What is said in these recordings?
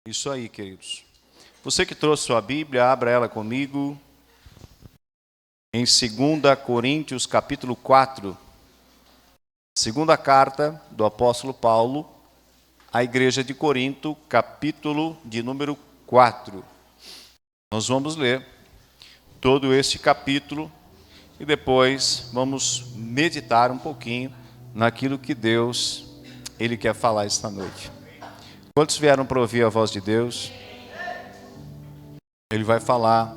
Isso aí, queridos. Você que trouxe sua Bíblia, abra ela comigo em 2 Coríntios, capítulo 4. Segunda carta do apóstolo Paulo à igreja de Corinto, capítulo de número 4. Nós vamos ler todo esse capítulo e depois vamos meditar um pouquinho naquilo que Deus, Ele quer falar esta noite. Quantos vieram para ouvir a voz de Deus? Ele vai falar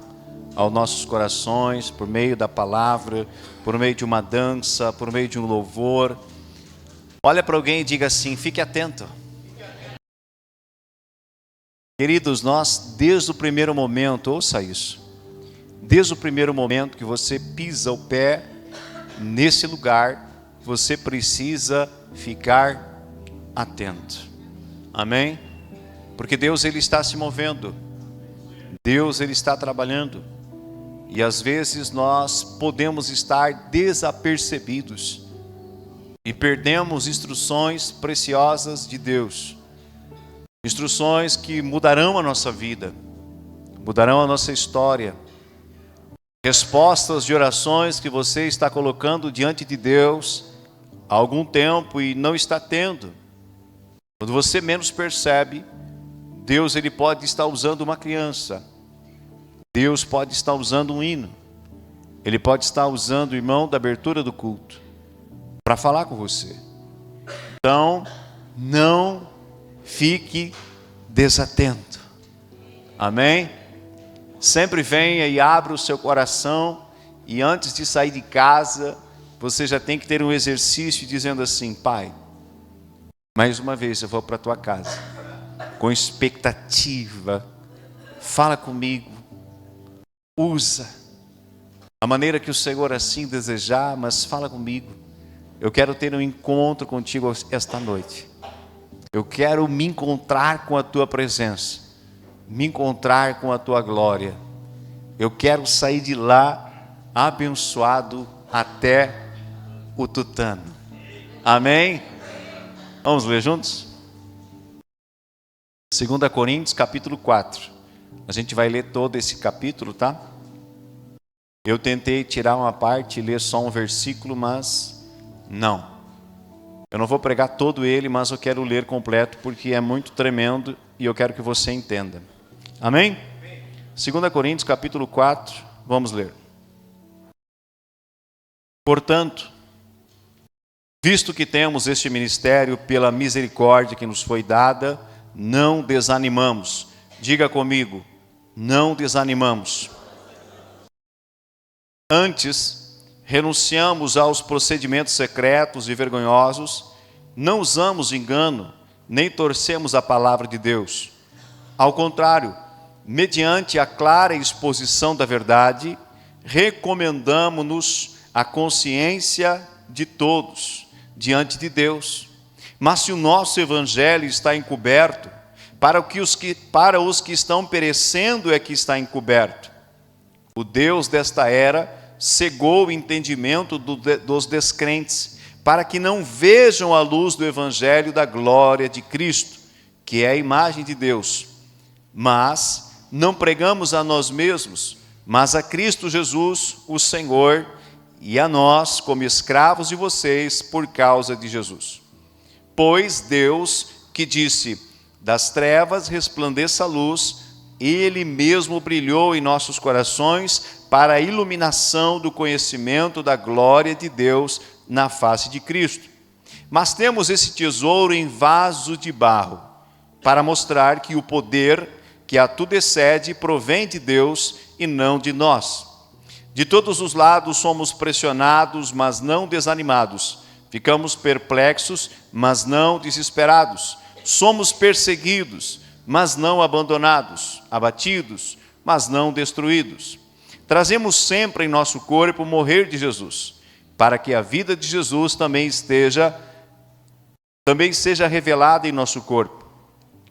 aos nossos corações por meio da palavra, por meio de uma dança, por meio de um louvor. Olha para alguém e diga assim: fique atento. Queridos, nós desde o primeiro momento, ouça isso, desde o primeiro momento que você pisa o pé nesse lugar, você precisa ficar atento. Amém? Porque Deus, Ele está se movendo. Deus, Ele está trabalhando. E às vezes nós podemos estar desapercebidos e perdemos instruções preciosas de Deus. Instruções que mudarão a nossa vida, mudarão a nossa história. Respostas de orações que você está colocando diante de Deus há algum tempo e não está tendo. Quando você menos percebe, Deus, Ele pode estar usando uma criança. Deus pode estar usando um hino. Ele pode estar usando o irmão da abertura do culto para falar com você. Então, não fique desatento. Amém? Sempre venha e abra o seu coração e antes de sair de casa, você já tem que ter um exercício dizendo assim: Pai, mais uma vez eu vou para a tua casa, com expectativa, fala comigo, usa a maneira que o Senhor assim desejar, mas fala comigo. Eu quero ter um encontro contigo esta noite. Eu quero me encontrar com a tua presença, me encontrar com a tua glória. Eu quero sair de lá abençoado até o tutano. Amém? Vamos ler juntos? 2 Coríntios, capítulo 4. A gente vai ler todo esse capítulo, tá? Eu tentei tirar uma parte e ler só um versículo, mas não. Eu não vou pregar todo ele, mas eu quero ler completo, porque é muito tremendo e eu quero que você entenda. Amém? 2 Coríntios, capítulo 4, vamos ler. Portanto, visto que temos este ministério pela misericórdia que nos foi dada, não desanimamos. Diga comigo, não desanimamos. Antes, renunciamos aos procedimentos secretos e vergonhosos, não usamos engano, nem torcemos a palavra de Deus. Ao contrário, mediante a clara exposição da verdade, recomendamo-nos a consciência de todos diante de Deus. Mas se o nosso evangelho está encoberto, para os que estão perecendo é que está encoberto. O Deus desta era cegou o entendimento dos descrentes, para que não vejam a luz do evangelho da glória de Cristo, que é a imagem de Deus. Mas não pregamos a nós mesmos, mas a Cristo Jesus, o Senhor, e a nós, como escravos de vocês, por causa de Jesus. Pois Deus, que disse, das trevas resplandeça a luz, Ele mesmo brilhou em nossos corações para a iluminação do conhecimento da glória de Deus na face de Cristo. Mas temos esse tesouro em vaso de barro, para mostrar que o poder que a tudo excede provém de Deus e não de nós. De todos os lados somos pressionados, mas não desanimados. Ficamos perplexos, mas não desesperados. Somos perseguidos, mas não abandonados. Abatidos, mas não destruídos. Trazemos sempre em nosso corpo o morrer de Jesus, para que a vida de Jesus também seja revelada em nosso corpo.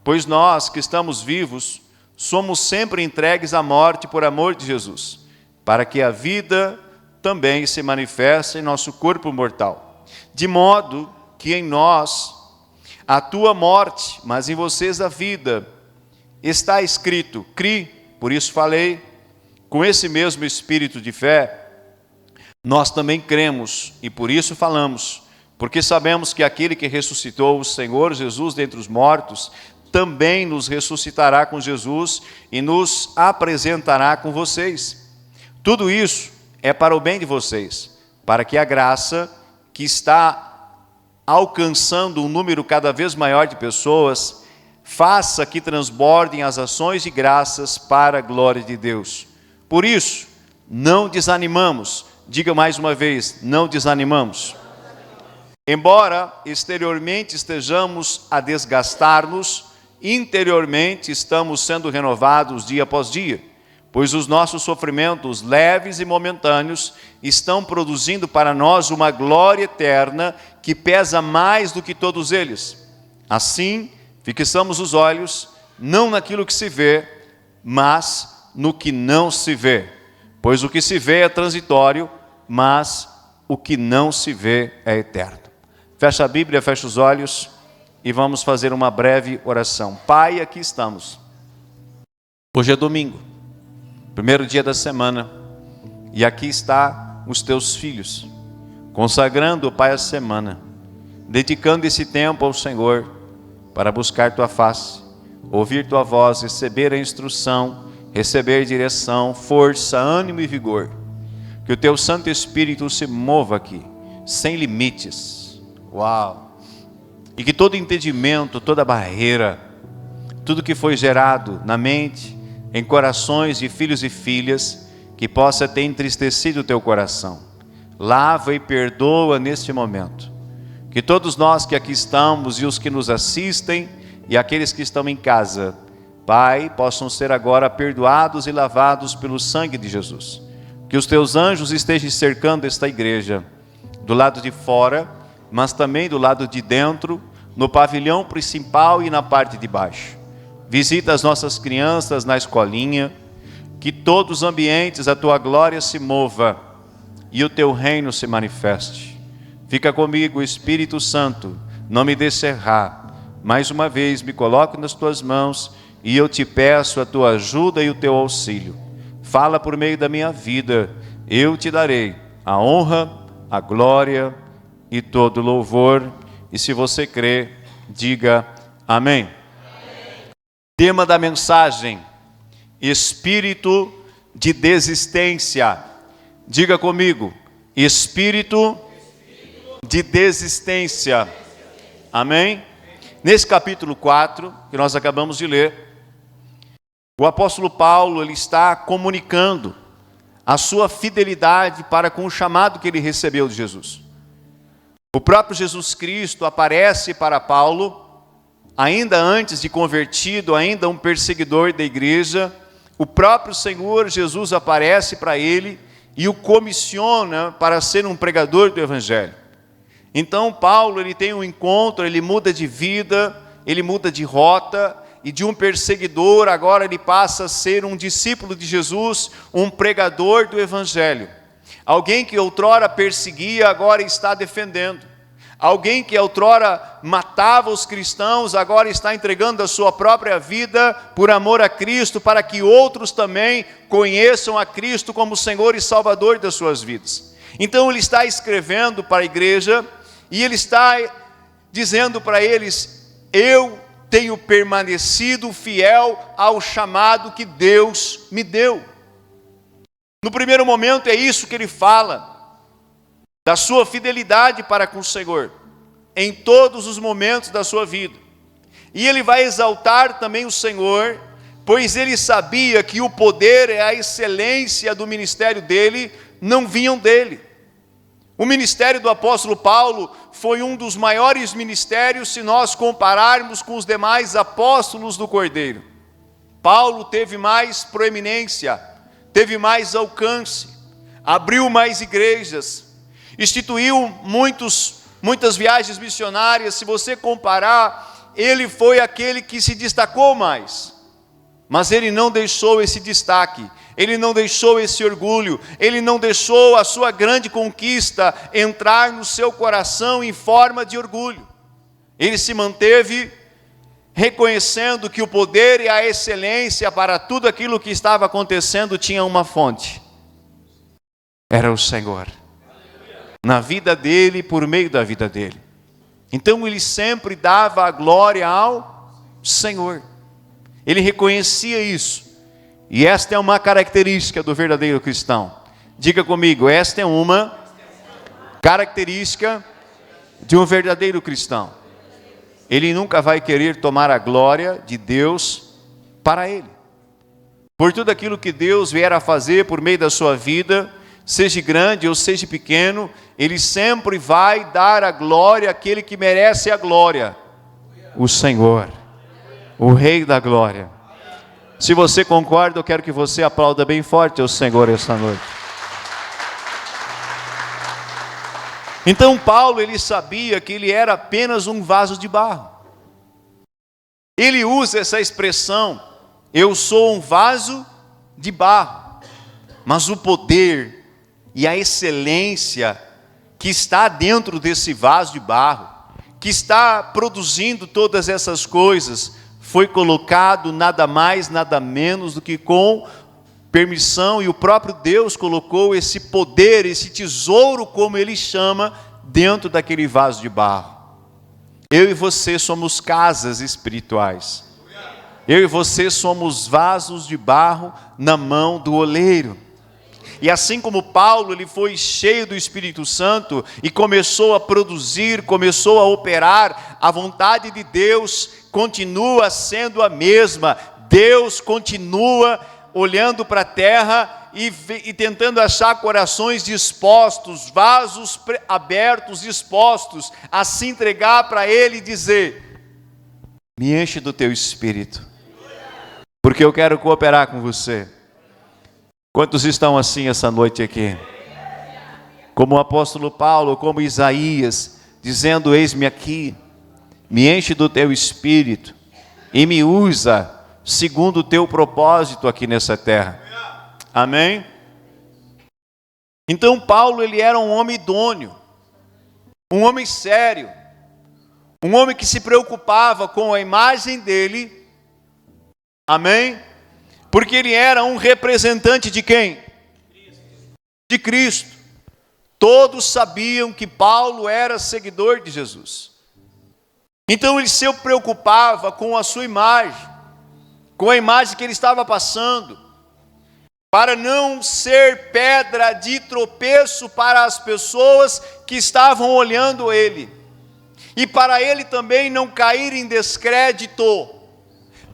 Pois nós que estamos vivos, somos sempre entregues à morte por amor de Jesus, para que a vida também se manifeste em nosso corpo mortal. De modo que em nós a tua morte, mas em vocês a vida. está escrito: cri, por isso falei. Com esse mesmo espírito de fé, nós também cremos e por isso falamos, porque sabemos que aquele que ressuscitou o Senhor Jesus dentre os mortos, também nos ressuscitará com Jesus e nos apresentará com vocês. Tudo isso é para o bem de vocês, para que a graça que está alcançando um número cada vez maior de pessoas, faça que transbordem as ações de graças para a glória de Deus. Por isso, não desanimamos. Diga mais uma vez, não desanimamos. Embora exteriormente estejamos a desgastar-nos, interiormente estamos sendo renovados dia após dia, pois os nossos sofrimentos leves e momentâneos estão produzindo para nós uma glória eterna que pesa mais do que todos eles. Assim, fixamos os olhos não naquilo que se vê, mas no que não se vê, pois o que se vê é transitório, mas o que não se vê é eterno. Fecha a Bíblia, fecha os olhos e vamos fazer uma breve oração. Pai, aqui estamos. Hoje é domingo, primeiro dia da semana, e aqui está os teus filhos, consagrando, Pai, a semana, dedicando esse tempo ao Senhor, para buscar tua face, ouvir tua voz, receber a instrução, receber direção, força, ânimo e vigor. Que o teu Santo Espírito se mova aqui, sem limites. Uau! E que todo entendimento, toda barreira, tudo que foi gerado na mente, em corações de filhos e filhas, que possa ter entristecido o teu coração. Lava e perdoa neste momento. Que todos nós que aqui estamos e os que nos assistem e aqueles que estão em casa, Pai, possam ser agora perdoados e lavados pelo sangue de Jesus. Que os teus anjos estejam cercando esta igreja, do lado de fora, mas também do lado de dentro, no pavilhão principal e na parte de baixo. Visita as nossas crianças na escolinha, que todos os ambientes a tua glória se mova e o teu reino se manifeste. Fica comigo, Espírito Santo, não me deixe errar. Mais uma vez me coloco nas tuas mãos e eu te peço a tua ajuda e o teu auxílio. Fala por meio da minha vida, eu te darei a honra, a glória e todo louvor. E se você crê, diga amém. Amém. Tema da mensagem: espírito de desistência. Diga comigo, espírito de desistência. Amém? Nesse capítulo 4, que nós acabamos de ler, o apóstolo Paulo, ele está comunicando a sua fidelidade para com o chamado que ele recebeu de Jesus. O próprio Jesus Cristo aparece para Paulo, ainda antes de convertido, ainda um perseguidor da igreja. O próprio Senhor Jesus aparece para ele e o comissiona para ser um pregador do Evangelho. Então Paulo, ele tem um encontro, ele muda de vida, ele muda de rota, e de um perseguidor agora ele passa a ser um discípulo de Jesus, um pregador do Evangelho. Alguém que outrora perseguia, agora está defendendo. Alguém que outrora matava os cristãos, agora está entregando a sua própria vida por amor a Cristo, para que outros também conheçam a Cristo como Senhor e Salvador das suas vidas. Então ele está escrevendo para a igreja, e ele está dizendo para eles: eu tenho permanecido fiel ao chamado que Deus me deu. No primeiro momento é isso que ele fala, da sua fidelidade para com o Senhor, em todos os momentos da sua vida. E ele vai exaltar também o Senhor, pois ele sabia que o poder e a excelência do ministério dele não vinham dele. O ministério do apóstolo Paulo foi um dos maiores ministérios se nós compararmos com os demais apóstolos do Cordeiro. Paulo teve mais proeminência, teve mais alcance, abriu mais igrejas, instituiu muitas viagens missionárias. Se você comparar, ele foi aquele que se destacou mais. Mas ele não deixou esse destaque, ele não deixou esse orgulho, ele não deixou a sua grande conquista entrar no seu coração em forma de orgulho. Ele se manteve reconhecendo que o poder e a excelência para tudo aquilo que estava acontecendo tinha uma fonte. Era o Senhor. Na vida dele, por meio da vida dele. Então ele sempre dava a glória ao Senhor. Ele reconhecia isso. E esta é uma característica do verdadeiro cristão. Diga comigo, esta é uma característica de um verdadeiro cristão. Ele nunca vai querer tomar a glória de Deus para ele. Por tudo aquilo que Deus vier a fazer por meio da sua vida, seja grande ou seja pequeno, Ele sempre vai dar a glória àquele que merece a glória. O Senhor, o Rei da glória. Se você concorda, eu quero que você aplauda bem forte o Senhor esta noite. Então Paulo, ele sabia que ele era apenas um vaso de barro. Ele usa essa expressão, eu sou um vaso de barro. Mas o poder e a excelência que está dentro desse vaso de barro, que está produzindo todas essas coisas, foi colocado nada mais, nada menos do que com permissão, e o próprio Deus colocou esse poder, esse tesouro, como Ele chama, dentro daquele vaso de barro. Eu e você somos casas espirituais. Eu e você somos vasos de barro na mão do oleiro. E assim como Paulo, ele foi cheio do Espírito Santo e começou a produzir, começou a operar, a vontade de Deus continua sendo a mesma. Deus continua olhando para a terra e tentando achar corações dispostos, vasos abertos, dispostos a se entregar para Ele e dizer: me enche do teu Espírito, porque eu quero cooperar com você. Quantos estão assim essa noite aqui? Como o apóstolo Paulo, como Isaías, dizendo: eis-me aqui, me enche do teu Espírito e me usa segundo o teu propósito aqui nessa terra. Amém? Então Paulo, ele era um homem idôneo, um homem sério, um homem que se preocupava com a imagem dele. Amém? Porque ele era um representante de quem? De Cristo. Todos sabiam que Paulo era seguidor de Jesus. Então ele se preocupava com a sua imagem, com a imagem que ele estava passando, para não ser pedra de tropeço para as pessoas que estavam olhando ele, e para ele também não cair em descrédito,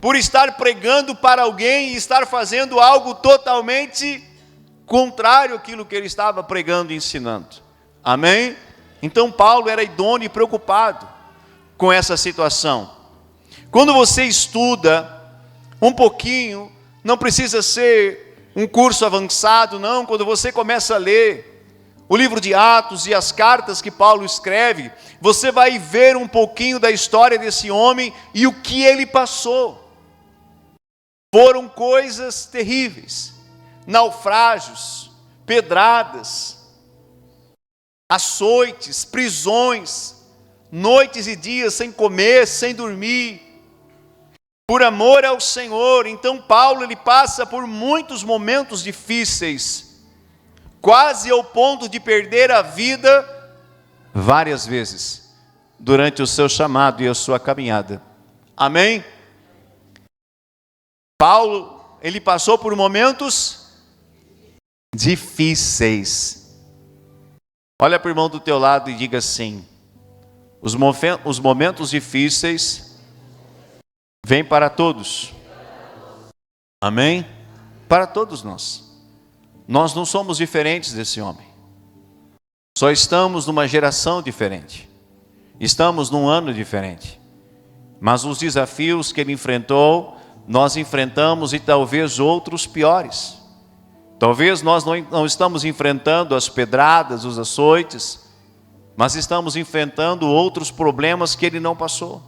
por estar pregando para alguém e estar fazendo algo totalmente contrário àquilo que ele estava pregando e ensinando. Amém? Então Paulo era idôneo e preocupado com essa situação. Quando você estuda um pouquinho, não precisa ser um curso avançado, não. Quando você começa a ler o livro de Atos e as cartas que Paulo escreve, você vai ver um pouquinho da história desse homem e o que ele passou. Foram coisas terríveis, naufrágios, pedradas, açoites, prisões, noites e dias sem comer, sem dormir, por amor ao Senhor. Então Paulo, ele passa por muitos momentos difíceis, quase ao ponto de perder a vida várias vezes, durante o seu chamado e a sua caminhada. Amém? Paulo, ele passou por momentos difíceis. Olha para o irmão do teu lado e diga assim: os momentos difíceis vêm para todos. Amém? Para todos nós. Nós não somos diferentes desse homem. Só estamos numa geração diferente. Estamos num ano diferente. Mas os desafios que ele enfrentou, nós enfrentamos, e talvez outros piores. Talvez nós não estamos enfrentando as pedradas, os açoites, mas estamos enfrentando outros problemas que ele não passou.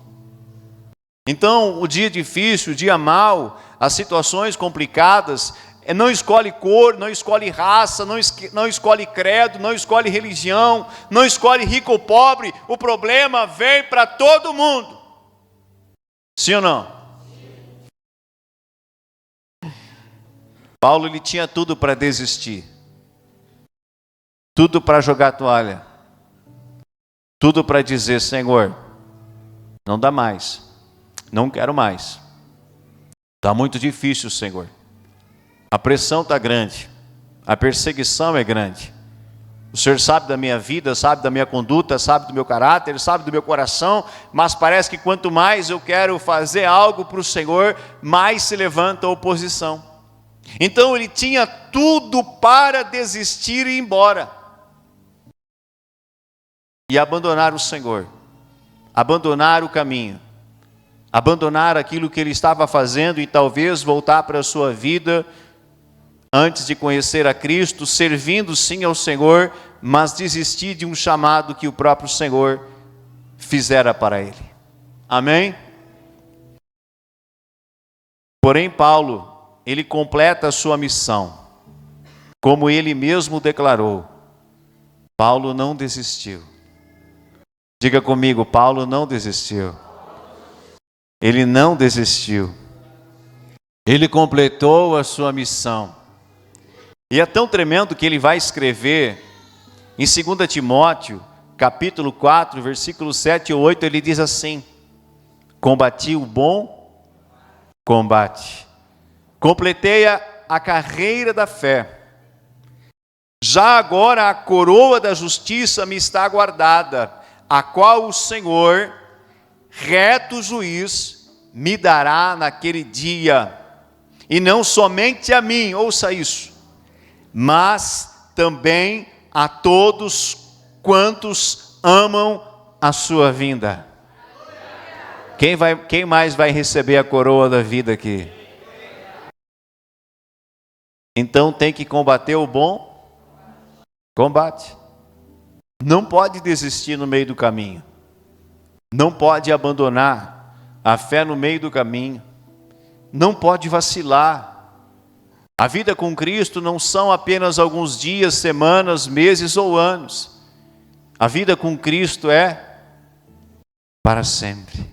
Então, o dia difícil, o dia mau, as situações complicadas, não escolhe cor, não escolhe raça, não escolhe credo, não escolhe religião, não escolhe rico ou pobre. O problema vem para todo mundo. Sim ou não? Paulo, ele tinha tudo para desistir. Tudo para jogar a toalha. Tudo para dizer: Senhor, não dá mais. Não quero mais. Está muito difícil, Senhor. A pressão está grande. A perseguição é grande. O Senhor sabe da minha vida, sabe da minha conduta, sabe do meu caráter, sabe do meu coração, mas parece que quanto mais eu quero fazer algo para o Senhor, mais se levanta a oposição. Então ele tinha tudo para desistir e ir embora. E abandonar o Senhor, abandonar o caminho, abandonar aquilo que ele estava fazendo e talvez voltar para a sua vida antes de conhecer a Cristo, servindo sim ao Senhor, mas desistir de um chamado que o próprio Senhor fizera para ele. Amém? Porém, Paulo, ele completa a sua missão. Como ele mesmo declarou, Paulo não desistiu. Diga comigo, Paulo não desistiu. Ele não desistiu. Ele completou a sua missão. E é tão tremendo que ele vai escrever em 2 Timóteo, capítulo 4, versículos 7 e 8, ele diz assim: combati o bom combate, completei a carreira da fé, já agora a coroa da justiça me está guardada, a qual o Senhor, reto juiz, me dará naquele dia, e não somente a mim, ouça isso, mas também a todos quantos amam a sua vinda. Quem mais vai receber a coroa da vida aqui? Então tem que combater o bom combate. Não pode desistir no meio do caminho. Não pode abandonar a fé no meio do caminho. Não pode vacilar. A vida com Cristo não são apenas alguns dias, semanas, meses ou anos. A vida com Cristo é para sempre.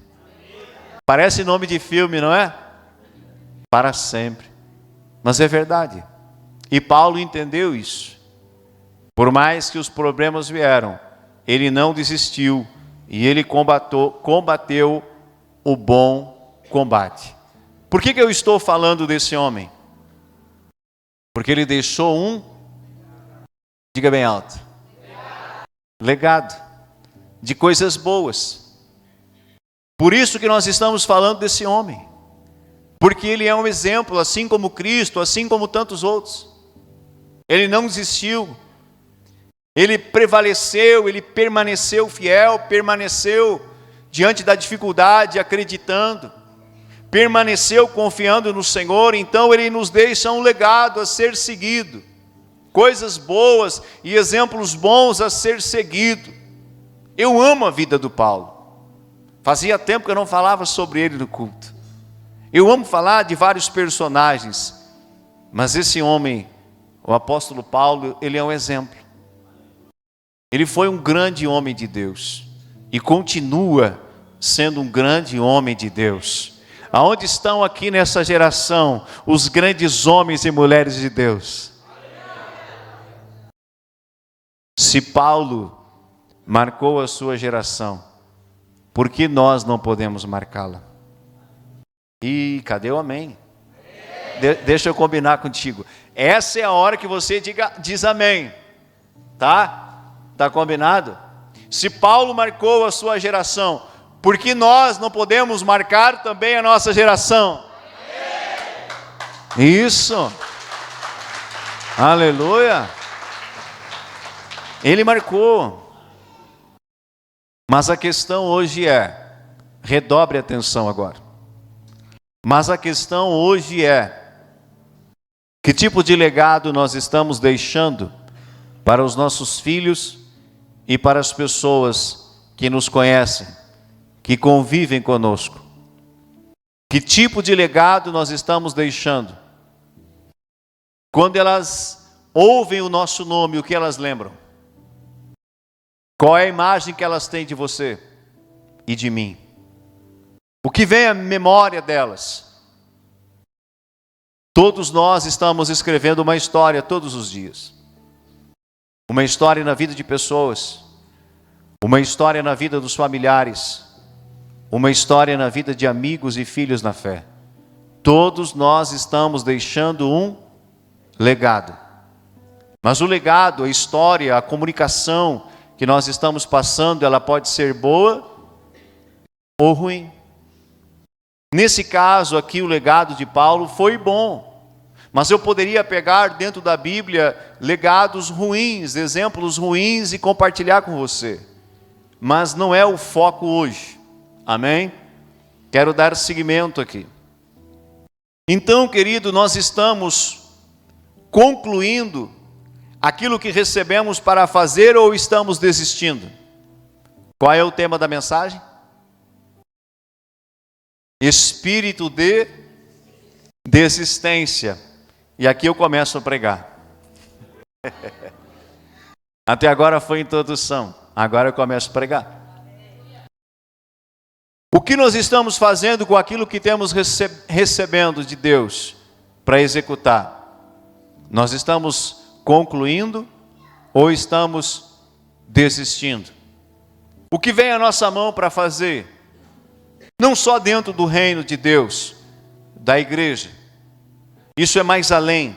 Parece nome de filme, não é? Para sempre. Mas é verdade. E Paulo entendeu isso. Por mais que os problemas vieram, ele não desistiu e ele combateu o bom combate. Por que eu estou falando desse homem? Porque ele deixou diga bem alto, legado de coisas boas. Por isso que nós estamos falando desse homem. Porque ele é um exemplo, assim como Cristo, assim como tantos outros. Ele não desistiu. Ele prevaleceu, ele permaneceu fiel, permaneceu diante da dificuldade, acreditando. Permaneceu confiando no Senhor, então ele nos deixa um legado a ser seguido, coisas boas e exemplos bons a ser seguido. Eu amo a vida do Paulo, fazia tempo que eu não falava sobre ele no culto. Eu amo falar de vários personagens, mas esse homem, o apóstolo Paulo, ele é um exemplo. Ele foi um grande homem de Deus e continua sendo um grande homem de Deus. Aonde estão aqui nessa geração os grandes homens e mulheres de Deus? Se Paulo marcou a sua geração, por que nós não podemos marcá-la? E cadê o amém? Deixa eu combinar contigo. Essa é a hora que você diz amém. Tá? Tá combinado? Se Paulo marcou a sua geração, por que nós não podemos marcar também a nossa geração? Isso. Aleluia. Ele marcou. Mas a questão hoje redobre a atenção agora. Mas a questão hoje que tipo de legado nós estamos deixando para os nossos filhos e para as pessoas que nos conhecem, que convivem conosco? Que tipo de legado nós estamos deixando? Quando elas ouvem o nosso nome, o que elas lembram? Qual é a imagem que elas têm de você e de mim? O que vem à memória delas? Todos nós estamos escrevendo uma história todos os dias. Uma história na vida de pessoas, uma história na vida dos familiares, uma história na vida de amigos e filhos na fé. Todos nós estamos deixando um legado. Mas o legado, a história, a comunicação que nós estamos passando, ela pode ser boa ou ruim. Nesse caso aqui, o legado de Paulo foi bom. Mas eu poderia pegar dentro da Bíblia legados ruins, exemplos ruins e compartilhar com você. Mas não é o foco hoje. Amém? Quero dar seguimento aqui. Então, querido, nós estamos concluindo aquilo que recebemos para fazer ou estamos desistindo? Qual é o tema da mensagem? Espírito de desistência. E aqui eu começo a pregar. Até agora foi introdução. Agora eu começo a pregar. O que nós estamos fazendo com aquilo que temos recebendo de Deus para executar? Nós estamos concluindo ou estamos desistindo? O que vem à nossa mão para fazer? Não só dentro do reino de Deus, da igreja. Isso é mais além.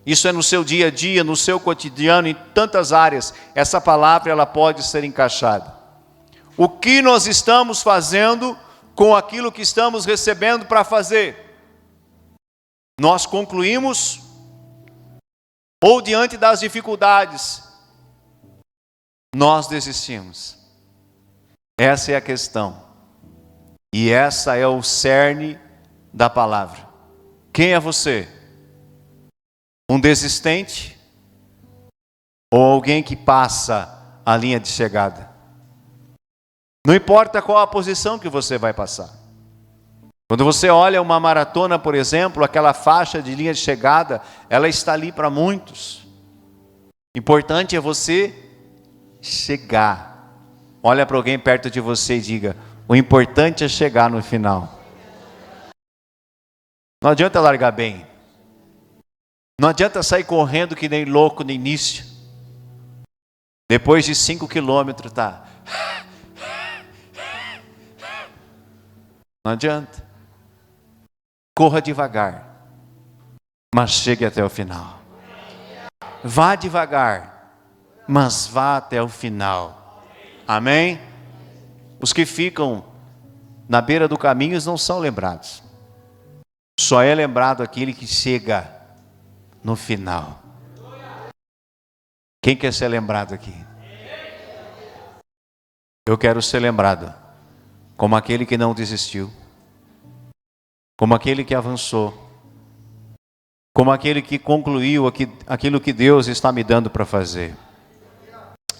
Isso é no seu dia a dia, no seu cotidiano, em tantas áreas. Essa palavra ela pode ser encaixada. O que nós estamos fazendo com aquilo que estamos recebendo para fazer? Nós concluímos ou diante das dificuldades nós desistimos? Essa é a questão. E essa é o cerne da palavra. Quem é você? Um desistente? Ou alguém que passa a linha de chegada? Não importa qual a posição que você vai passar. Quando você olha uma maratona, por exemplo, aquela faixa de linha de chegada, ela está ali para muitos. Importante é você chegar. Olha para alguém perto de você e diga: o importante é chegar no final. Não adianta largar bem. Não adianta sair correndo que nem louco no início. Depois de 5 quilômetros, tá? Não adianta. Corra devagar, mas chegue até o final. Vá devagar, mas vá até o final. Amém? Os que ficam na beira do caminho não são lembrados. Só é lembrado aquele que chega no final. Quem quer ser lembrado aqui? Eu quero ser lembrado como aquele que não desistiu, como aquele que avançou, como aquele que concluiu aquilo que Deus está me dando para fazer.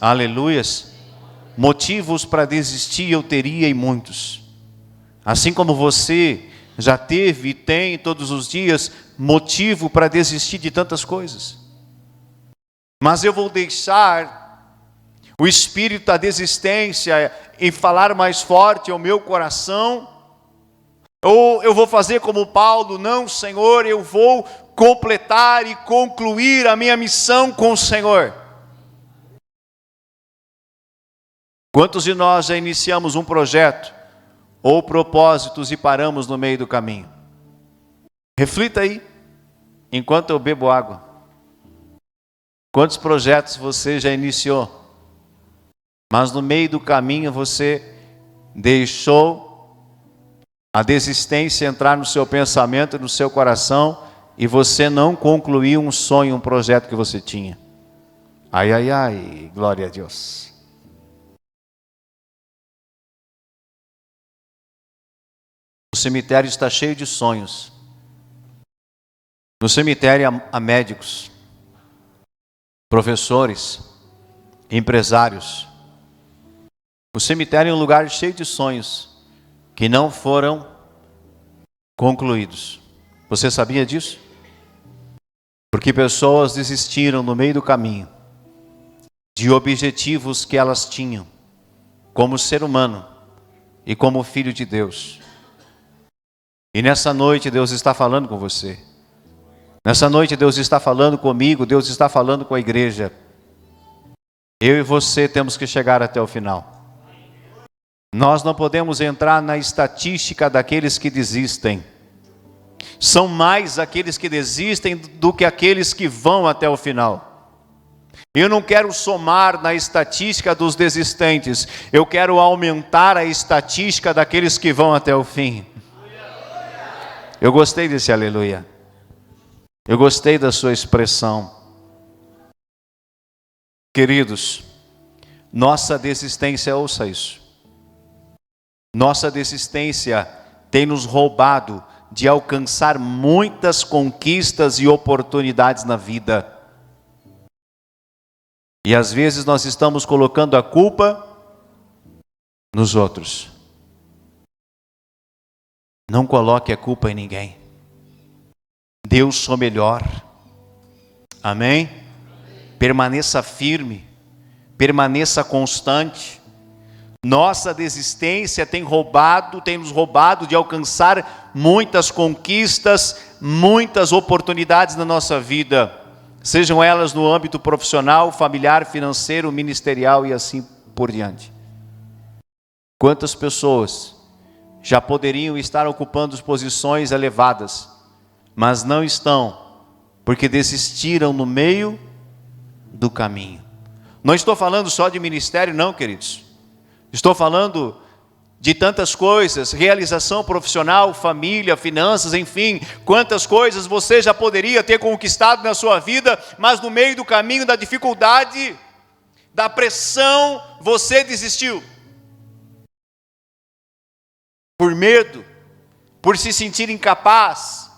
Aleluias. Motivos para desistir eu teria e muitos. Assim como você já teve e tem todos os dias motivo para desistir de tantas coisas. Mas eu vou deixar o espírito da desistência e falar mais forte ao meu coração? Ou eu vou fazer como Paulo? Não, Senhor, eu vou completar e concluir a minha missão com o Senhor. Quantos de nós já iniciamos um projeto ou propósitos e paramos no meio do caminho? Reflita aí, enquanto eu bebo água. Quantos projetos você já iniciou, mas no meio do caminho você deixou a desistência entrar no seu pensamento, no seu coração, e você não concluiu um sonho, um projeto que você tinha? Ai, ai, ai, glória a Deus. O cemitério está cheio de sonhos. No cemitério há médicos, professores, empresários. O cemitério é um lugar cheio de sonhos que não foram concluídos. Você sabia disso? Porque pessoas desistiram no meio do caminho de objetivos que elas tinham como ser humano e como filho de Deus. E nessa noite Deus está falando com você. Nessa noite Deus está falando comigo, Deus está falando com a igreja. Eu e você temos que chegar até o final. Nós não podemos entrar na estatística daqueles que desistem. São mais aqueles que desistem do que aqueles que vão até o final. Eu não quero somar na estatística dos desistentes. Eu quero aumentar a estatística daqueles que vão até o fim. Eu gostei desse aleluia. Eu gostei da sua expressão. Queridos, nossa desistência, ouça isso. Nossa desistência tem nos roubado de alcançar muitas conquistas e oportunidades na vida. E às vezes nós estamos colocando a culpa nos outros. Não coloque a culpa em ninguém. Deus só melhor. Amém? Permaneça firme. Permaneça constante. Nossa desistência tem nos roubado de alcançar muitas conquistas, muitas oportunidades na nossa vida. Sejam elas no âmbito profissional, familiar, financeiro, ministerial e assim por diante. Quantas pessoas já poderiam estar ocupando posições elevadas, mas não estão, porque desistiram no meio do caminho. Não estou falando só de ministério, não, queridos. Estou falando de tantas coisas, realização profissional, família, finanças, enfim, quantas coisas você já poderia ter conquistado na sua vida, mas no meio do caminho da dificuldade, da pressão, você desistiu. Por medo, por se sentir incapaz,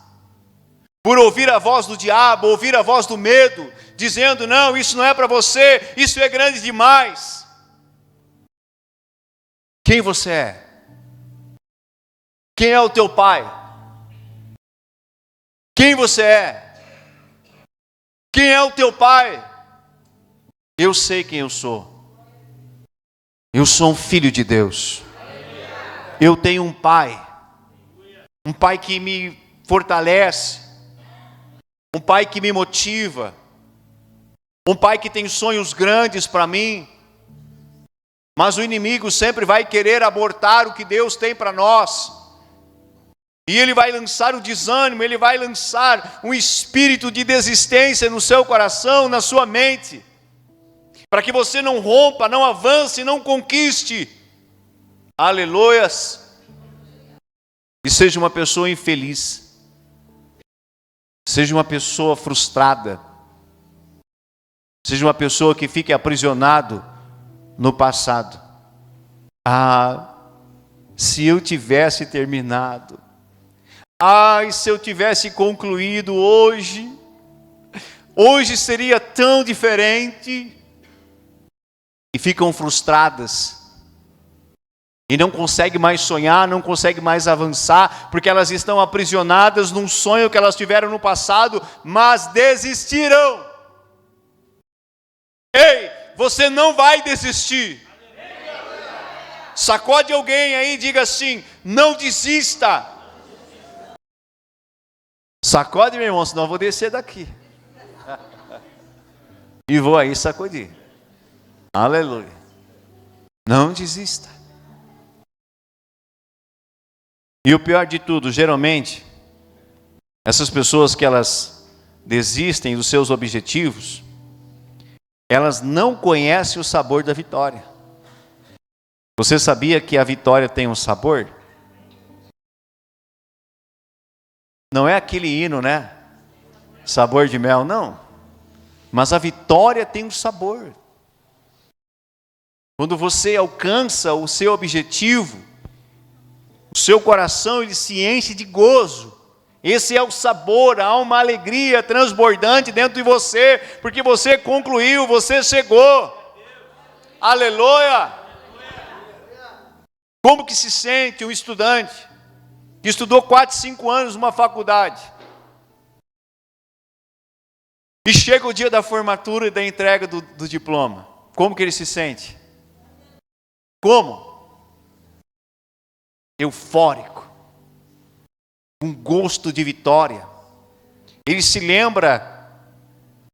por ouvir a voz do diabo, ouvir a voz do medo, dizendo, não, isso não é para você, isso é grande demais. Quem você é? Quem é o teu pai? Quem você é? Quem é o teu pai? Eu sei quem eu sou. Eu sou um filho de Deus. Eu tenho um pai que me fortalece, um pai que me motiva, um pai que tem sonhos grandes para mim. Mas o inimigo sempre vai querer abortar o que Deus tem para nós. E ele vai lançar o desânimo, ele vai lançar um espírito de desistência no seu coração, na sua mente, para que você não rompa, não avance, não conquiste. Aleluias. E seja uma pessoa infeliz. Seja uma pessoa frustrada. Seja uma pessoa que fique aprisionado no passado. Se eu tivesse terminado. Se eu tivesse concluído hoje. Hoje seria tão diferente. E ficam frustradas. E não conseguem mais sonhar, não conseguem mais avançar, porque elas estão aprisionadas num sonho que elas tiveram no passado, mas desistiram. Ei, você não vai desistir. Sacode alguém aí e diga assim, não desista. Sacode, meu irmão, senão eu vou descer daqui. E vou aí sacudir. Aleluia. Não desista. E o pior de tudo, geralmente, essas pessoas que elas desistem dos seus objetivos, elas não conhecem o sabor da vitória. Você sabia que a vitória tem um sabor? Não é aquele hino, né? Sabor de mel, não. Mas a vitória tem um sabor. Quando você alcança o seu objetivo, o seu coração ele se enche de gozo. Esse é o sabor, há uma alegria transbordante dentro de você, porque você concluiu, você chegou. Aleluia! Como que se sente um estudante que estudou 4, 5 anos numa faculdade e chega o dia da formatura e da entrega do diploma? Como que ele se sente? Como? Eufórico. um gosto de vitória. Ele se lembra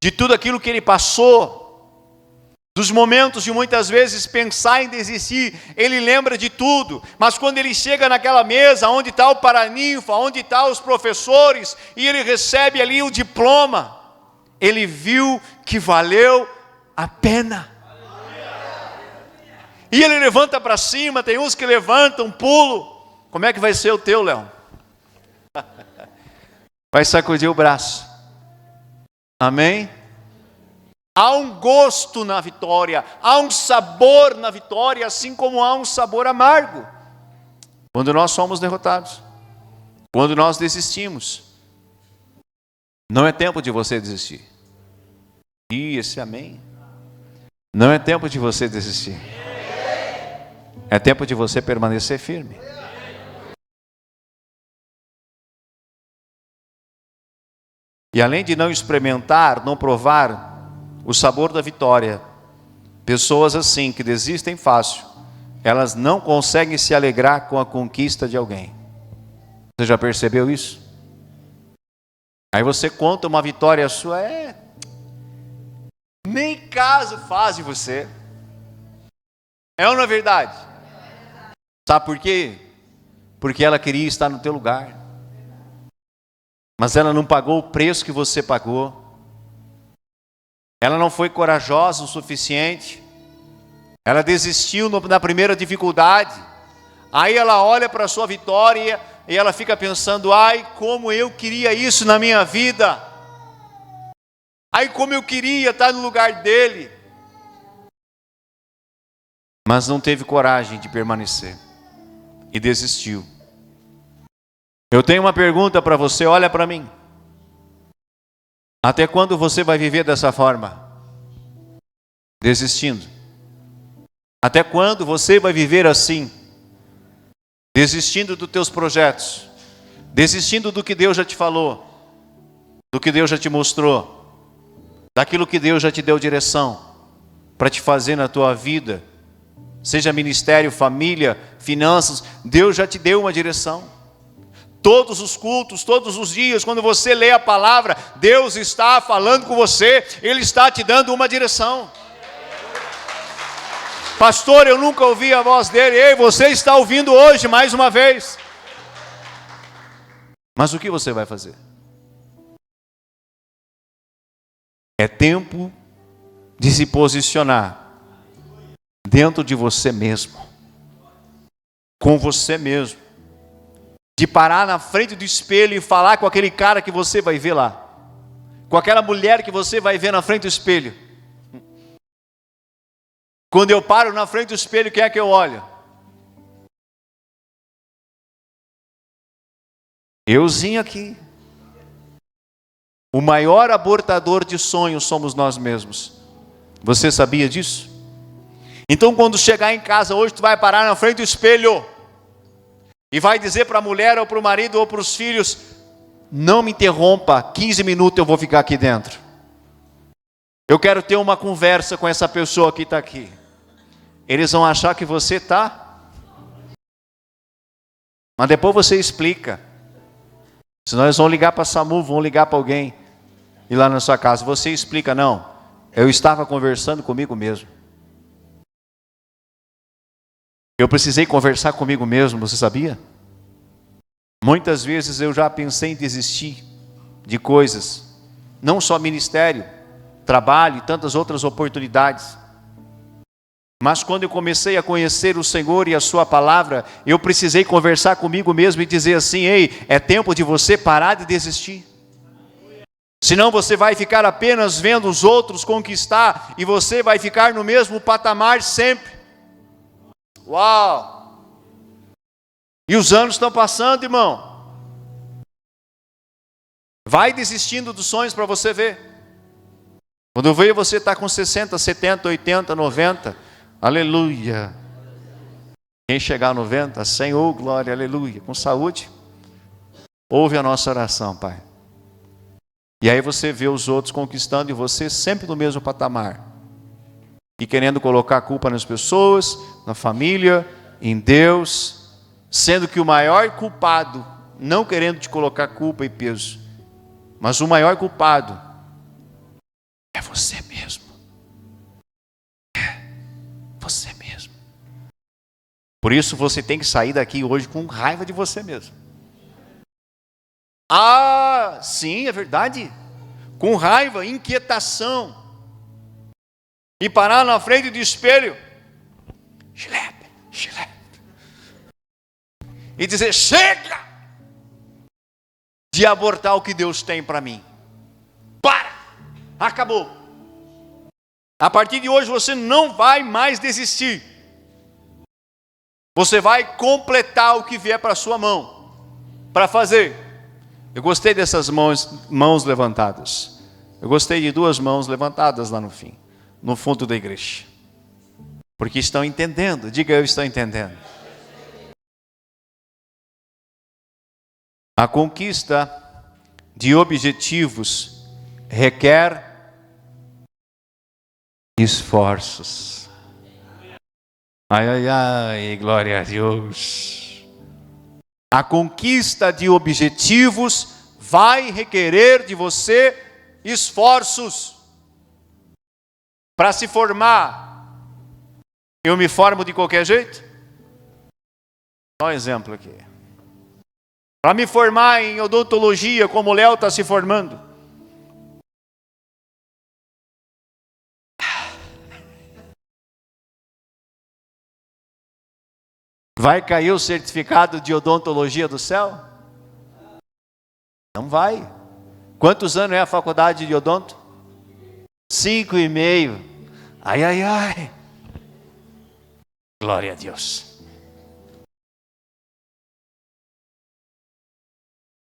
de tudo aquilo que ele passou, dos momentos de muitas vezes pensar em desistir. Ele lembra de tudo, mas quando ele chega naquela mesa, onde está o paraninfo, onde estão os professores, e ele recebe ali o diploma, ele viu que valeu a pena. E ele levanta para cima. Tem uns que levantam, pulo. Como é que vai ser o teu, Léo? Vai sacudir o braço. Amém? Há um gosto na vitória, há um sabor na vitória, assim como há um sabor amargo quando nós somos derrotados, quando nós desistimos. Não é tempo de você desistir. Esse amém. Não é tempo de você desistir. É tempo de você permanecer firme. E além de não experimentar, não provar o sabor da vitória, pessoas assim que desistem fácil, elas não conseguem se alegrar com a conquista de alguém. Você já percebeu isso? Aí você conta uma vitória sua, nem caso faz em você. É ou não é verdade? Sabe por quê? Porque ela queria estar no teu lugar, mas ela não pagou o preço que você pagou. Ela não foi corajosa o suficiente. Ela desistiu na primeira dificuldade. Aí ela olha para a sua vitória e ela fica pensando: ai, como eu queria isso na minha vida. Ai, como eu queria estar no lugar dele. Mas não teve coragem de permanecer e desistiu. Eu tenho uma pergunta para você, olha para mim. Até quando você vai viver dessa forma? Desistindo. Até quando você vai viver assim? Desistindo dos teus projetos, desistindo do que Deus já te falou, do que Deus já te mostrou, daquilo que Deus já te deu direção para te fazer na tua vida, seja ministério, família, finanças. Deus já te deu uma direção. Todos os cultos, todos os dias, quando você lê a palavra, Deus está falando com você, Ele está te dando uma direção. Pastor, eu nunca ouvi a voz dele. Ei, você está ouvindo hoje mais uma vez. Mas o que você vai fazer? É tempo de se posicionar dentro de você mesmo, com você mesmo, de parar na frente do espelho e falar com aquele cara que você vai ver lá, com aquela mulher que você vai ver na frente do espelho. Quando eu paro na frente do espelho, quem é que eu olho? Euzinho aqui. O maior abortador de sonhos somos nós mesmos. Você sabia disso? Então quando chegar em casa hoje, tu vai parar na frente do espelho e vai dizer para a mulher ou para o marido ou para os filhos: não me interrompa, 15 minutos eu vou ficar aqui dentro. Eu quero ter uma conversa com essa pessoa que está aqui. Eles vão achar que você está, mas depois você explica. Senão eles vão ligar para a SAMU, vão ligar para alguém, e lá na sua casa você explica: não, eu estava conversando comigo mesmo. Eu precisei conversar comigo mesmo, você sabia? Muitas vezes eu já pensei em desistir de coisas, não só ministério, trabalho e tantas outras oportunidades. Mas quando eu comecei a conhecer o Senhor e a sua palavra, eu precisei conversar comigo mesmo e dizer assim: ei, é tempo de você parar de desistir. Senão você vai ficar apenas vendo os outros conquistar e você vai ficar no mesmo patamar sempre. Uau! E os anos estão passando, irmão. Vai desistindo dos sonhos para você ver. Quando veio você está com 60, 70, 80, 90... aleluia. Quem chegar a 90, Senhor, glória, aleluia, com saúde, ouve a nossa oração, Pai. E aí você vê os outros conquistando e você sempre no mesmo patamar. E querendo colocar a culpa nas pessoas, na família, em Deus, sendo que o maior culpado não querendo te colocar culpa e peso, mas o maior culpado é você mesmo. É você mesmo. Por isso você tem que sair daqui hoje com raiva de você mesmo. Ah, sim, é verdade. Com raiva, inquietação. E parar na frente do espelho. Chilepe. E dizer, chega de abortar o que Deus tem para mim. Para! Acabou. A partir de hoje você não vai mais desistir. Você vai completar o que vier para a sua mão. Para fazer. Eu gostei dessas mãos levantadas. Eu gostei de 2 mãos levantadas lá no fim. No fundo da igreja. Porque estão entendendo. Diga, eu estou entendendo. A conquista de objetivos requer esforços. Ai, glória a Deus. A conquista de objetivos vai requerer de você esforços. Para se formar, eu me formo de qualquer jeito? Só um exemplo aqui. Para me formar em odontologia, como o Léo está se formando. Vai cair o certificado de odontologia do céu? Não vai. Quantos anos é a faculdade de odonto? 5,5. Ai. Glória a Deus.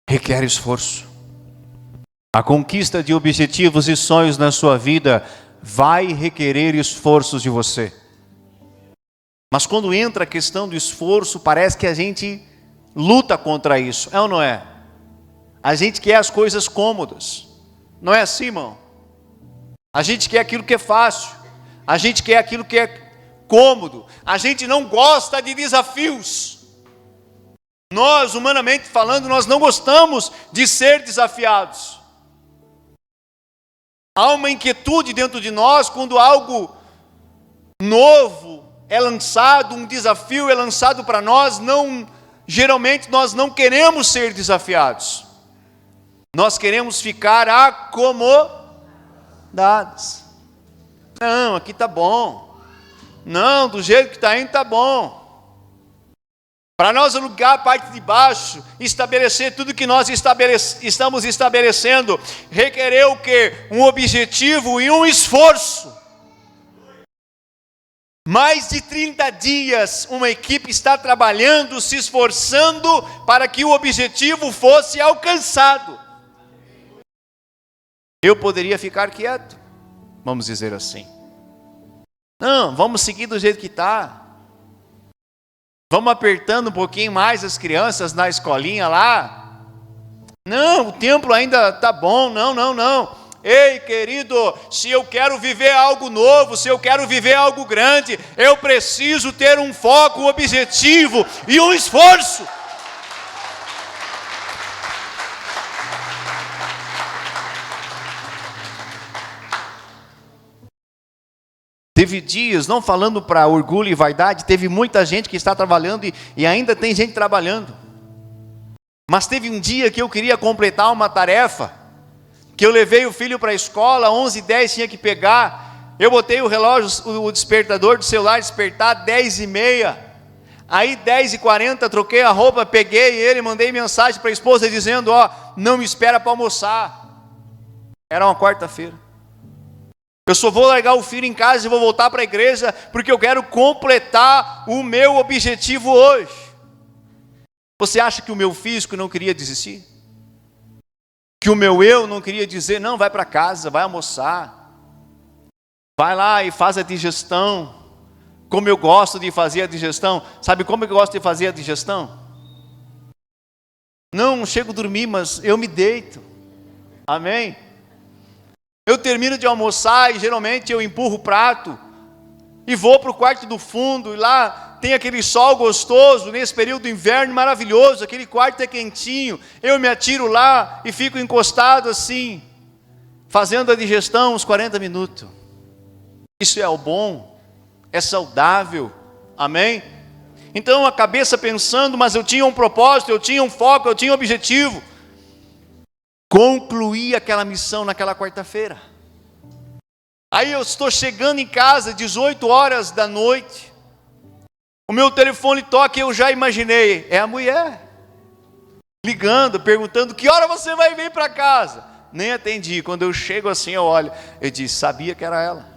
Requer esforço. A conquista de objetivos e sonhos na sua vida vai requerer esforços de você. Mas quando entra a questão do esforço, parece que a gente luta contra isso. É ou não é? A gente quer as coisas cômodas. Não é assim, irmão? A gente quer aquilo que é fácil. A gente quer aquilo que é cômodo. A gente não gosta de desafios. Nós, humanamente falando, nós não gostamos de ser desafiados. Há uma inquietude dentro de nós quando algo novo é lançado, um desafio é lançado para nós, geralmente nós não queremos ser desafiados. Nós queremos ficar acomodados. Não, aqui está bom. Não, do jeito que está indo está bom. Para nós alugar a parte de baixo, estabelecer tudo que nós estamos estabelecendo, requereu o quê? Um objetivo e um esforço. Mais de 30 dias, uma equipe está trabalhando, se esforçando para que o objetivo fosse alcançado. Eu poderia ficar quieto, vamos dizer assim. Não, vamos seguir do jeito que está. Vamos apertando um pouquinho mais as crianças na escolinha lá. Não, o templo ainda está bom, não. Ei, querido, se eu quero viver algo novo, se eu quero viver algo grande, eu preciso ter um foco, um objetivo e um esforço. Teve dias, não falando para orgulho e vaidade, teve muita gente que está trabalhando e ainda tem gente trabalhando. Mas teve um dia que eu queria completar uma tarefa, que eu levei o filho para a escola, 11h10 tinha que pegar, eu botei o relógio, o despertador do celular despertar 10h30, aí 10h40 troquei a roupa, peguei ele, mandei mensagem para a esposa dizendo, não me espera para almoçar. Era uma quarta-feira. Eu só vou largar o filho em casa e vou voltar para a igreja porque eu quero completar o meu objetivo hoje. Você acha que o meu físico não queria desistir? Que o meu eu não queria dizer, não, vai para casa, vai almoçar. Vai lá e faz a digestão. Como eu gosto de fazer a digestão. Sabe como eu gosto de fazer a digestão? Não chego a dormir, mas eu me deito. Amém? Eu termino de almoçar e geralmente eu empurro o prato e vou para o quarto do fundo e lá tem aquele sol gostoso, nesse período do inverno maravilhoso, aquele quarto é quentinho, eu me atiro lá e fico encostado assim, fazendo a digestão uns 40 minutos. Isso é o bom, é saudável, amém? Então a cabeça pensando, mas eu tinha um propósito, eu tinha um foco, eu tinha um objetivo. Concluí aquela missão naquela quarta-feira. Aí eu estou chegando em casa, 18 horas da noite. O meu telefone toca e eu já imaginei, é a mulher. Ligando, perguntando, que hora você vai vir para casa? Nem atendi, quando eu chego assim eu olho. Eu disse, sabia que era ela.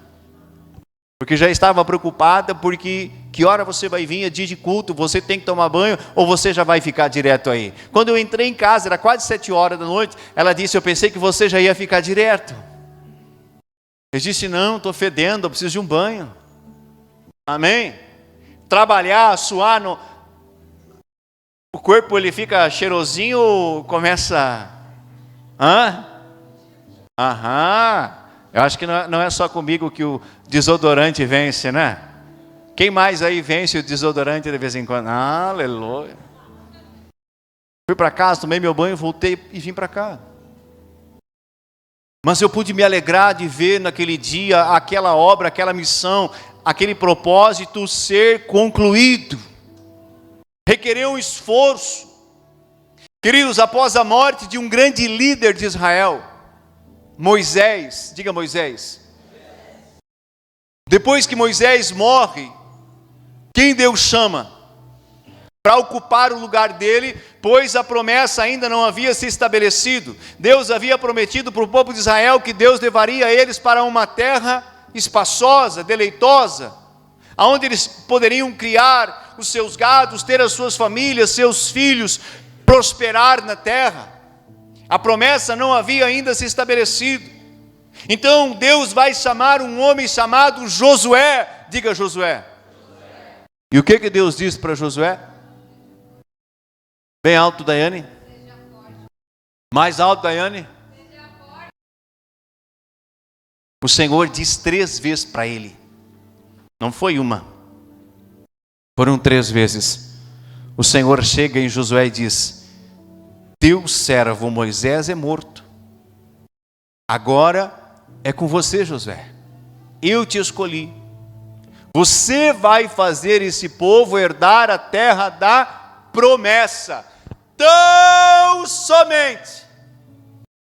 Porque já estava preocupada, porque que hora você vai vir, é dia de culto, você tem que tomar banho, ou você já vai ficar direto aí? Quando eu entrei em casa, era quase 7 horas da noite, ela disse, eu pensei que você já ia ficar direto. Eu disse, não, estou fedendo, eu preciso de um banho. Amém? Trabalhar, suar, o corpo ele fica cheirosinho, começa... Aham, eu acho que não é só comigo que o desodorante vence, né? Quem mais aí vence o desodorante de vez em quando? Aleluia. Fui para casa, tomei meu banho, voltei e vim para cá. Mas eu pude me alegrar de ver naquele dia aquela obra, aquela missão, aquele propósito ser concluído. Requereu um esforço. Queridos, após a morte de um grande líder de Israel, Moisés, diga Moisés. Depois que Moisés morre, quem Deus chama para ocupar o lugar dele, pois a promessa ainda não havia se estabelecido. Deus havia prometido para o povo de Israel que Deus levaria eles para uma terra espaçosa, deleitosa, onde eles poderiam criar os seus gados, ter as suas famílias, seus filhos, prosperar na terra. A promessa não havia ainda se estabelecido. Então Deus vai chamar um homem chamado Josué. Diga Josué. E o que Deus disse para Josué? Bem alto, Daiane. Mais alto, Daiane. O Senhor diz 3 vezes para ele. Não foi uma. Foram 3 vezes. O Senhor chega em Josué e diz: teu servo Moisés é morto. Agora é com você, Josué. Eu te escolhi. Você vai fazer esse povo herdar a terra da promessa. Tão somente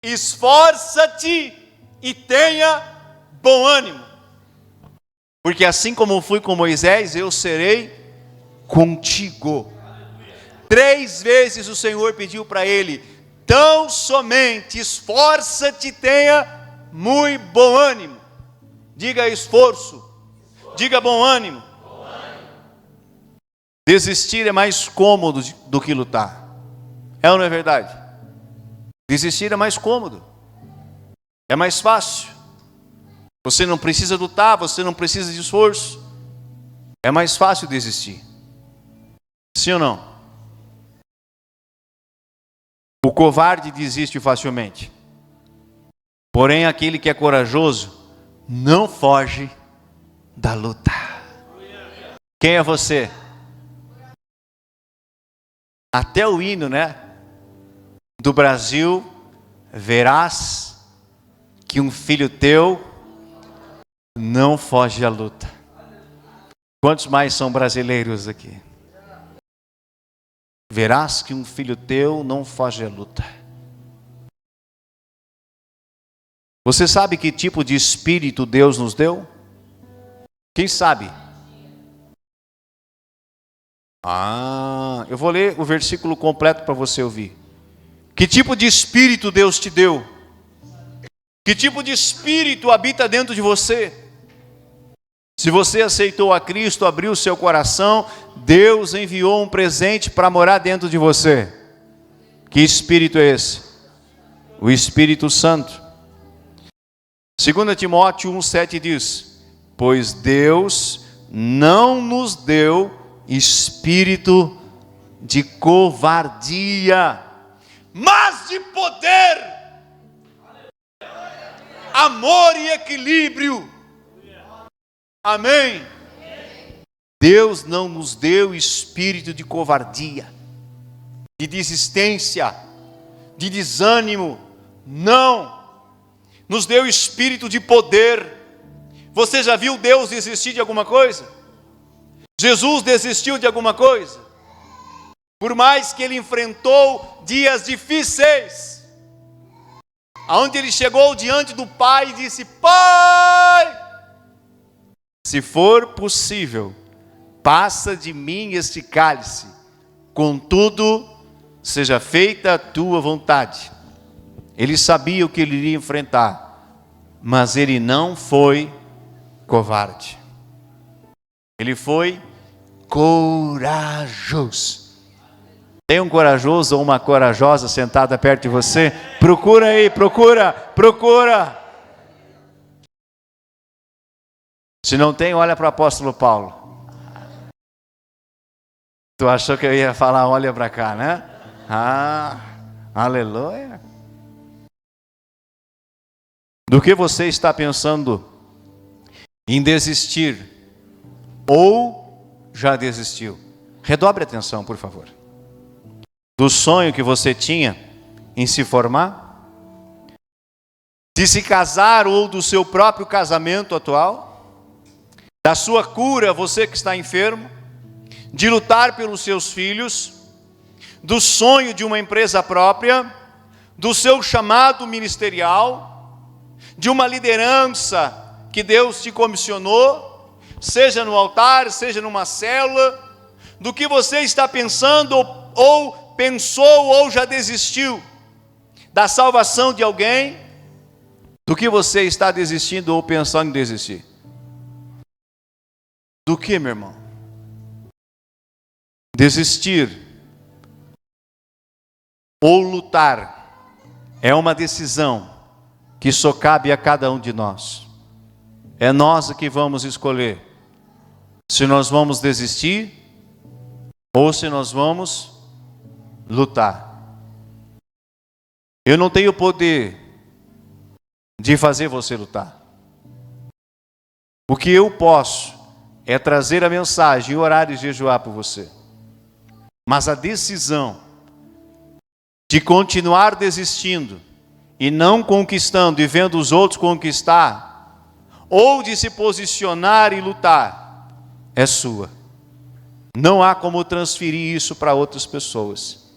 esforça-te e tenha bom ânimo. Porque assim como fui com Moisés, eu serei contigo. 3 vezes o Senhor pediu para ele: tão somente esforça-te e tenha muito bom ânimo. Diga esforço, diga bom ânimo. Desistir é mais cômodo do que lutar. É ou não é verdade? Desistir é mais cômodo. É mais fácil. Você não precisa lutar, você não precisa de esforço. É mais fácil desistir. Sim ou não? O covarde desiste facilmente. Porém, aquele que é corajoso não foge da luta. Quem é você? Até o hino, né? Do Brasil, verás que um filho teu não foge à luta. Quantos mais são brasileiros aqui? Verás que um filho teu não foge à luta. Você sabe que tipo de espírito Deus nos deu? Quem sabe? Eu vou ler o versículo completo para você ouvir. Que tipo de espírito Deus te deu? Que tipo de espírito habita dentro de você? Se você aceitou a Cristo, abriu o seu coração, Deus enviou um presente para morar dentro de você. Que espírito é esse? O Espírito Santo. 2 Timóteo 1,7 diz: pois Deus não nos deu espírito de covardia, mas de poder, amor e equilíbrio. Amém. Deus não nos deu espírito de covardia, de desistência, de desânimo. Não. Nos deu espírito de poder. Você já viu Deus desistir de alguma coisa? Jesus desistiu de alguma coisa? Por mais que ele enfrentou dias difíceis, aonde ele chegou diante do Pai e disse: Pai, se for possível, passa de mim este cálice, contudo, seja feita a tua vontade. Ele sabia o que ele iria enfrentar, mas ele não foi covarde. Ele foi corajoso. Tem um corajoso ou uma corajosa sentada perto de você? Procura aí, procura. Se não tem, olha para o apóstolo Paulo. Tu achou que eu ia falar, olha para cá, né? Aleluia. Do que você está pensando em desistir? Ou já desistiu? Redobre a atenção, por favor. Do sonho que você tinha em se formar? De se casar ou do seu próprio casamento atual? Da sua cura, você que está enfermo? De lutar pelos seus filhos? Do sonho de uma empresa própria? Do seu chamado ministerial? De uma liderança que Deus te comissionou? Seja no altar, seja numa célula? Do que você está pensando ou pensou ou já desistiu? Da salvação de alguém? Do que você está desistindo ou pensando em desistir? Do que, meu irmão? Desistir ou lutar é uma decisão que só cabe a cada um de nós. É nós que vamos escolher se nós vamos desistir ou se nós vamos lutar. Eu não tenho poder de fazer você lutar. O que eu posso é trazer a mensagem e orar e jejuar por você. Mas a decisão de continuar desistindo e não conquistando e vendo os outros conquistar, ou de se posicionar e lutar, é sua. Não há como transferir isso para outras pessoas.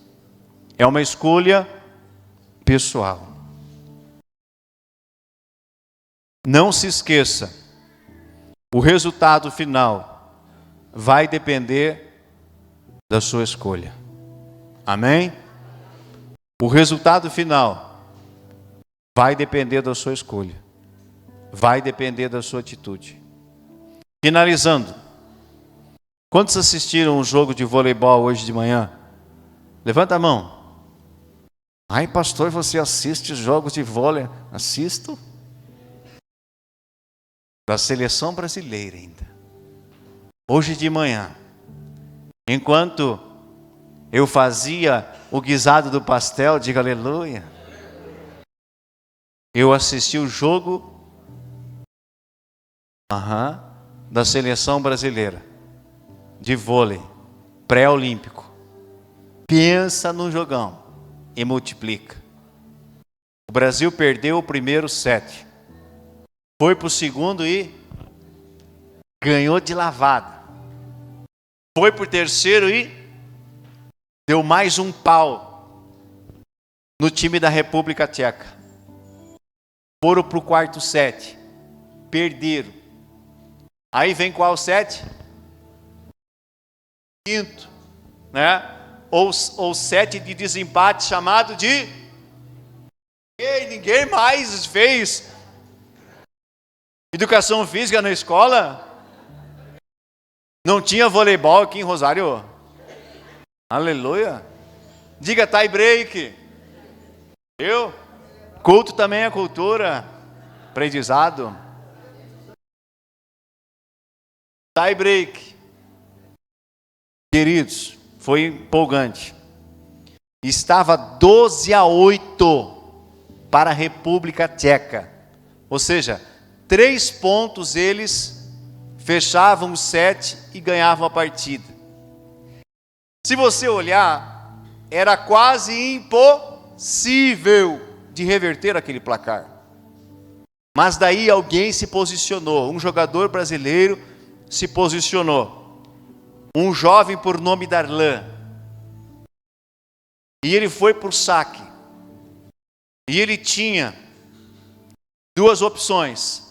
É uma escolha pessoal. Não se esqueça, o resultado final vai depender da sua escolha. Amém? O resultado final vai depender da sua escolha. Vai depender da sua atitude. Finalizando. Quantos assistiram um jogo de voleibol hoje de manhã? Levanta a mão. Ai, pastor, você assiste jogos de vôlei? Assisto. Da seleção brasileira ainda. Hoje de manhã, enquanto eu fazia o guisado do pastel, diga aleluia, eu assisti o jogo da seleção brasileira de vôlei pré-olímpico. Pensa no jogão e multiplica. O Brasil perdeu o primeiro set, foi para o segundo e ganhou de lavada. Foi para o terceiro e deu mais um pau no time da República Tcheca. Foram para o quarto set, perderam. Aí vem qual set? Quinto, né? Ou sete de desempate, chamado de... Ninguém mais fez educação física na escola? Não tinha voleibol aqui em Rosário? Aleluia! Diga tie break. Culto também é cultura. Aprendizado. Tie break. Queridos, foi empolgante. Estava 12-8 para a República Tcheca. Ou seja, 3 pontos eles fechavam os 7 e ganhavam a partida. Se você olhar, era quase impossível de reverter aquele placar. Mas daí alguém se posicionou, um jogador brasileiro se posicionou, um jovem por nome Darlan, e ele foi para o saque, e ele tinha 2 opções: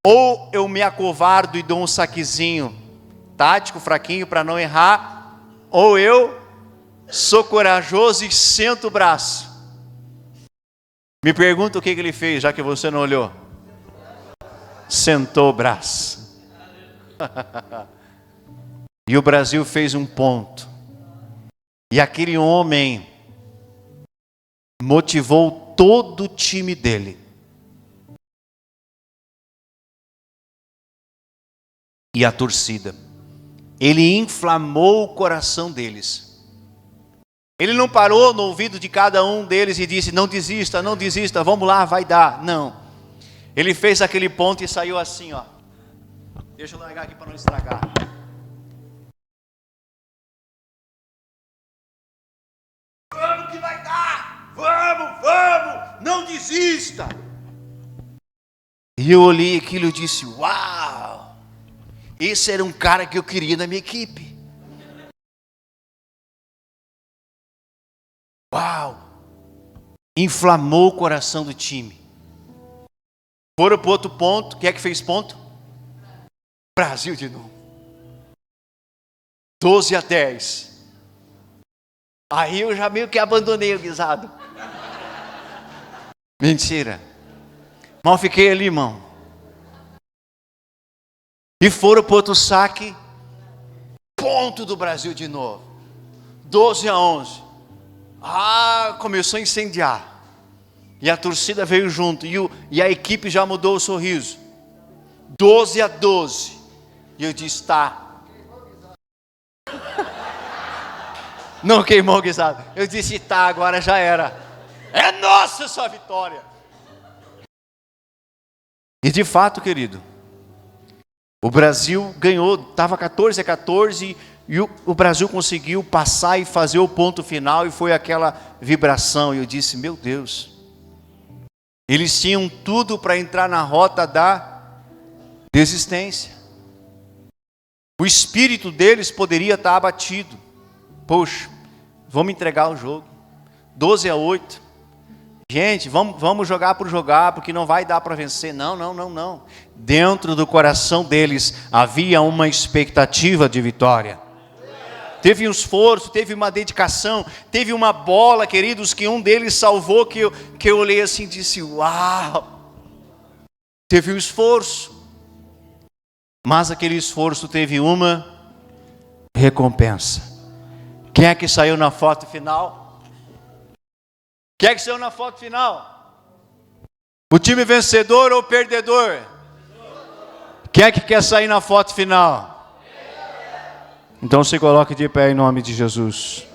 ou eu me acovardo e dou um saquezinho tático, fraquinho, para não errar, ou eu sou corajoso e sento o braço. Me pergunta o que ele fez, já que você não olhou. Sentou o braço. E o Brasil fez um ponto. E aquele homem motivou todo o time dele. E a torcida. Ele inflamou o coração deles. Ele não parou no ouvido de cada um deles e disse: não desista, não desista, vamos lá, vai dar. Não. Ele fez aquele ponto e saiu assim, ó. Deixa eu largar aqui para não estragar. Vamos que vai dar! Vamos, não desista! E eu olhei aquilo e disse: uau! Esse era um cara que eu queria na minha equipe. Uau! Inflamou o coração do time. Foram para o outro ponto. Quem é que fez ponto? Brasil de novo. 12-10. Aí eu já meio que abandonei o guisado. Mentira. Mal fiquei ali, irmão. E foram para o outro saque. Ponto do Brasil de novo. 12-11. Começou a incendiar. E a torcida veio junto. E a equipe já mudou o sorriso. 12-12. E eu disse: tá. Não queimou o guisado. Eu disse: tá, agora já era. É nossa essa vitória. E de fato, querido, o Brasil ganhou. Estava 14-14. E o Brasil conseguiu passar e fazer o ponto final, e foi aquela vibração. E eu disse: meu Deus, eles tinham tudo para entrar na rota da desistência. O espírito deles poderia estar abatido. Poxa, vamos entregar o jogo. 12-8. Gente, vamos jogar por jogar, porque não vai dar para vencer. Não. Dentro do coração deles havia uma expectativa de vitória. Teve um esforço, teve uma dedicação, teve uma bola, queridos, que um deles salvou, que eu olhei assim e disse: uau! Teve um esforço, mas aquele esforço teve uma recompensa. Quem é que saiu na foto final? Quem é que saiu na foto final? O time vencedor ou perdedor? Quem é que quer sair na foto final? Então se coloque de pé em nome de Jesus.